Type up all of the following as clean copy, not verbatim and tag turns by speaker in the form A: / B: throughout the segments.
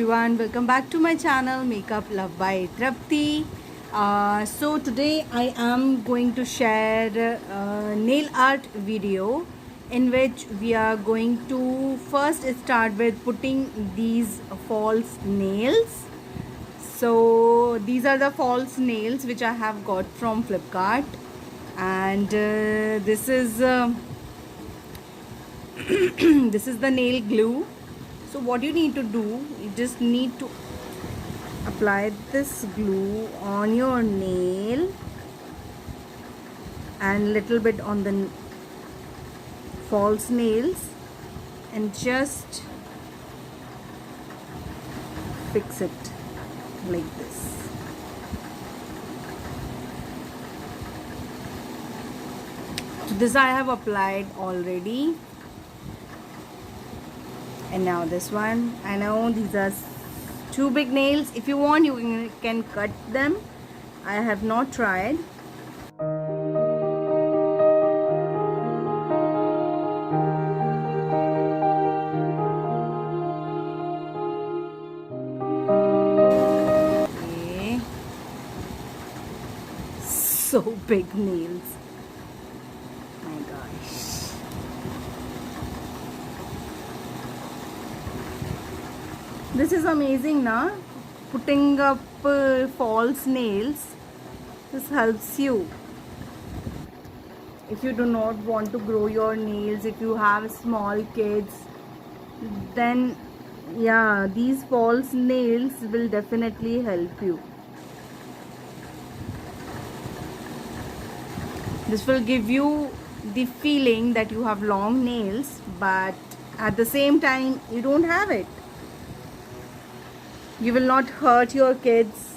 A: everyone, welcome back to my channel Makeup Love by Trapti. So today I am going to share a nail art video in which we are going to first start with putting these false nails. So these are the false nails which I have got from Flipkart, and this is this is the nail glue. So what you need to do, you just need to apply this glue on your nail and little bit on the false nails and just fix it like this. So this I have applied already. And now this one. I know these are too big nails. If you want, you can cut them. I have not tried. Okay. So big nails. My gosh. This is amazing, na? Putting up false nails. This helps you. If you do not want to grow your nails, if you have small kids, then yeah, these false nails will definitely help you. This will give you the feeling that you have long nails, but at the same time, you don't have it. You will not hurt your kids.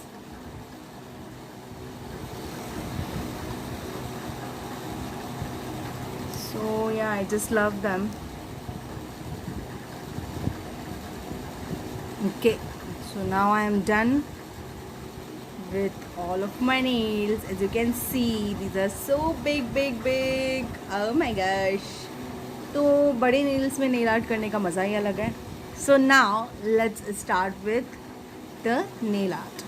A: So yeah, I just love them. Okay, so now I am done with all of my nails. As you can see, these are so big. Oh my gosh. तो बड़े nails में nail art करने का मज़ा ही अलग है. So now let's start with the nail art.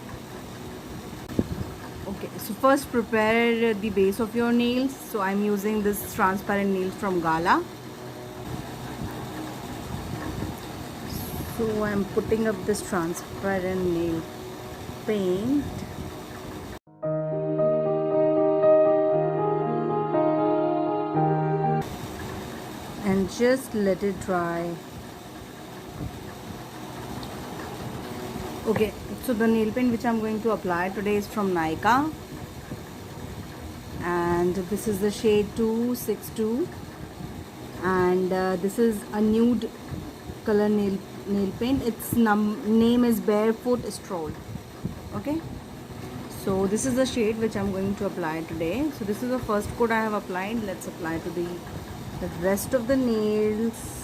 A: Okay, so first prepare the base of your nails. So I'm using this transparent nail from Gala. So I'm putting up this transparent nail paint. And just let it dry. Okay, so the nail paint which I'm going to apply today is from Nykaa, and this is the shade 262, and this is a nude color nail paint. Its name is Barefoot Stroll. Okay, so this is the shade which I'm going to apply today. So this is the first coat I have applied. Let's apply to the rest of the nails.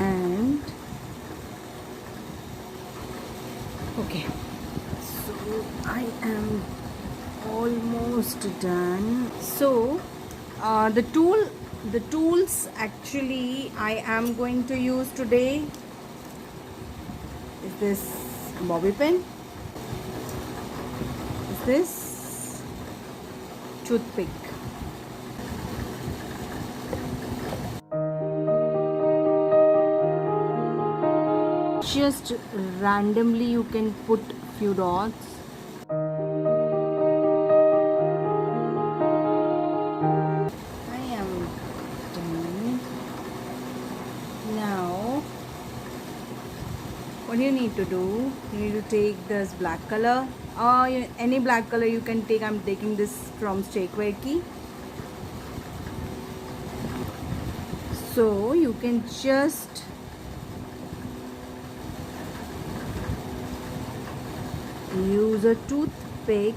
A: And okay, so I am almost done. So the tools actually I am going to use today is this bobby pin, is this toothpick, just randomly you can put few dots. I am done. Now what you need to do, you need to take this black color, or any black color you can take. I'm taking this from Stay Quirky. So you can just use a toothpick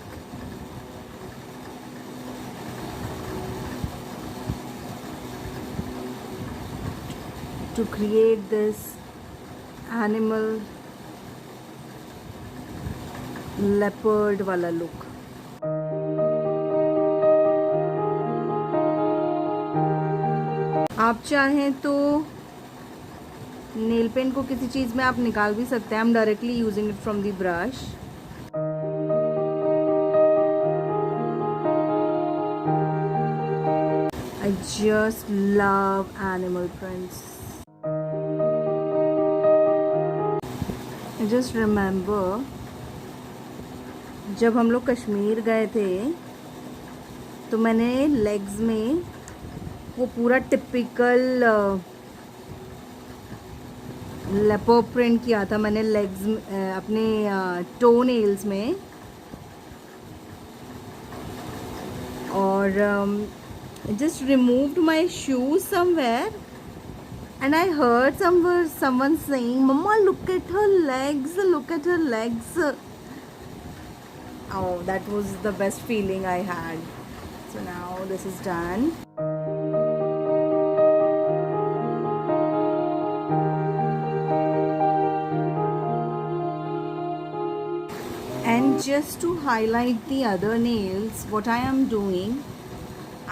A: to create this animal leopard वाला look. आप चाहें तो nail paint को किसी चीज़ में आप निकाल भी सकते हैं. I'm directly using it from the brush. I just love animal prints. I just remember जब हम लोग कश्मीर गए थे तो मैंने लेग्स में वो पूरा टिपिकल लेपर्ड प्रिंट किया था. मैंने लेग्स अपने टो नेल्स में, और just removed my shoes somewhere and I heard someone saying, "Mama, look at her legs, look at her legs." Oh, that was the best feeling I had. So now this is done. And just to highlight the other nails, what I am doing,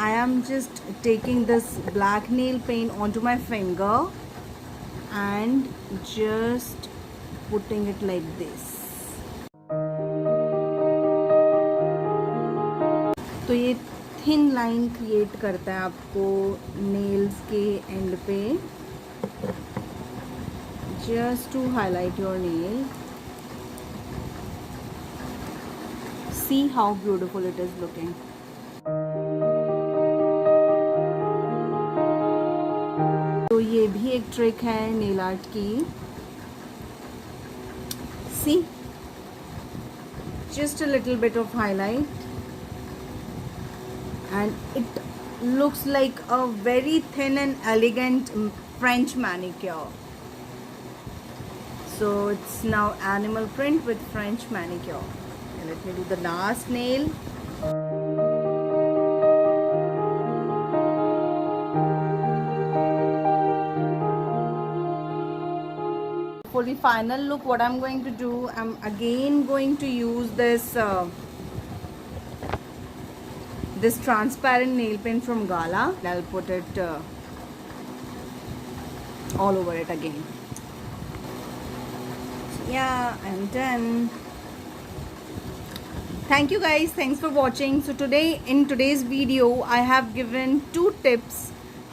A: I am just taking this black nail paint onto my finger and just putting it like this. तो ये thin line create करता है आपको nails के and पे, just to highlight your nail. See how beautiful it is looking. तो ये भी एक ट्रिक है नेल आर्ट की. सी, just a little bit of highlight and it looks like a very thin and elegant French manicure. So it's now animal print with French manicure. And let me do the last nail. For the final look, what I'm going to do, I'm again going to use this transparent nail paint from Gala. I'll put it all over it again. So yeah, I'm done. Thank you guys, thanks for watching. So in today's video I have given 2 tips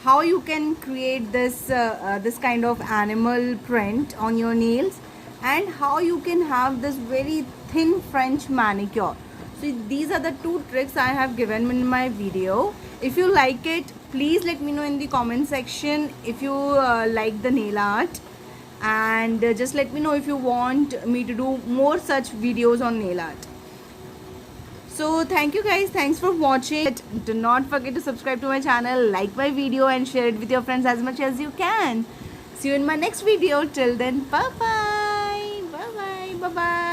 A: how you can create this kind of animal print on your nails, and how you can have this very thin French manicure. So these are the 2 tricks I have given in my video. If you like it, please let me know in the comment section if you like the nail art, and just let me know if you want me to do more such videos on nail art. So thank you guys, thanks for watching. Do not forget to subscribe to my channel, like my video and share it with your friends as much as you can. See you in my next video. Till then, bye bye, bye bye, bye bye.